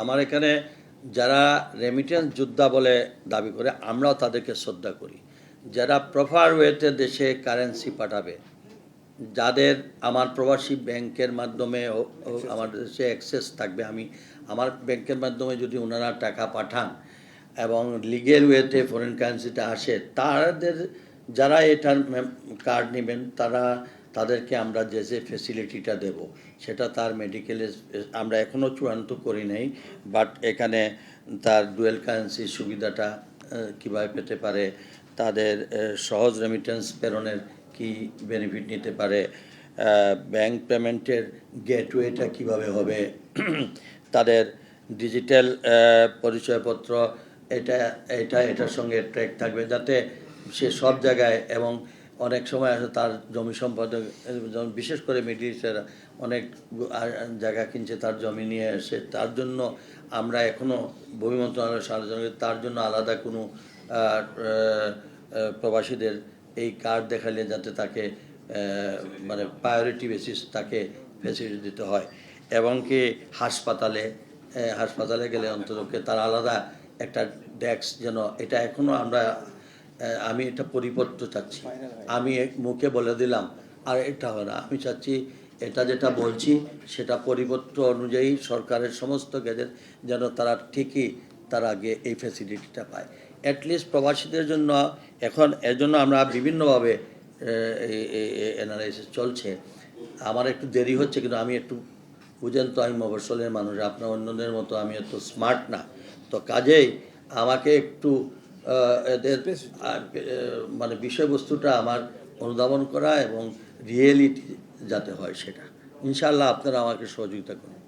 আমার এখানে যারা রেমিটেন্স যোদ্ধা বলে দাবি করে আমরাও তাদেরকে শ্রদ্ধা করি। যারা প্রপার ওয়েতে দেশে কারেন্সি পাঠাবে, যাদের আমার প্রবাসী ব্যাংকের মাধ্যমে আমার দেশে অ্যাক্সেস থাকবে, আমার ব্যাংকের মাধ্যমে যদি ওনারা টাকা পাঠান এবং লিগেল ওয়েতে ফরেন কারেন্সিটা আসে, তাদের যারা এটার কার্ড নেবেন তাদেরকে আমরা যে ফেসিলিটিটা দেব সেটা তার মেডিকেলে আমরা এখনও চূড়ান্ত করি নাই, বাট এখানে তার ডুয়েল কারেন্সির সুবিধাটা কীভাবে পেতে পারে, তাদের সহজ রেমিটেন্স প্রেরণের কি বেনিফিট নিতে পারে, ব্যাংক পেমেন্টের গেটওয়েটা কিভাবে হবে, তাদের ডিজিটাল পরিচয়পত্র এটার সঙ্গে ট্র্যাক থাকবে যাতে সে সব জায়গায়, এবং অনেক সময় আসে তার জমি সম্পদ, বিশেষ করে মিডল ইস্টের অনেক জায়গা কিনছে, তার জমি নিয়ে এসে তার জন্য আমরা এখনও ভূমি মন্ত্রণালয়ের সাহায্য, তার জন্য আলাদা কোনো প্রবাসীদের এই কার্ড দেখালে যাতে তাকে মানে প্রায়োরিটি বেসিস তাকে ফেসিলিটি দিতে হয়, এবং কি হাসপাতালে গেলে অন্ততকে তার আলাদা একটা ডেস্ক যেন, এটা এখনও আমি এটা পরিবর্ত চাচ্ছি। আমি মুখে বলে দিলাম আর এটা হয় না, আমি চাচ্ছি এটা যেটা বলছি সেটা পরিবর্তন অনুযায়ী সরকারের সমস্ত গেজেট যেন তারা ঠিকই তার আগে এই ফ্যাসিলিটিটা পায়। অ্যাটলিস্ট প্রবাসীদের জন্য এখন এর জন্য আমরা বিভিন্নভাবে অ্যানালাইসিস চলছে। আমার একটু দেরি হচ্ছে, কিন্তু আমি একটু বুঝেন তো, আমি মফস্বলের মানুষ, আপনার অন্যদের মতো আমি এত স্মার্ট না, তো কাজেই আমাকে একটু এদের মানে বিষয়বস্তুটা আমার অনুধাবন করা এবং রিয়েলিটি যাতে হয় সেটা ইনশাআল্লাহ আপনারা আমাকে সহযোগিতা করুন।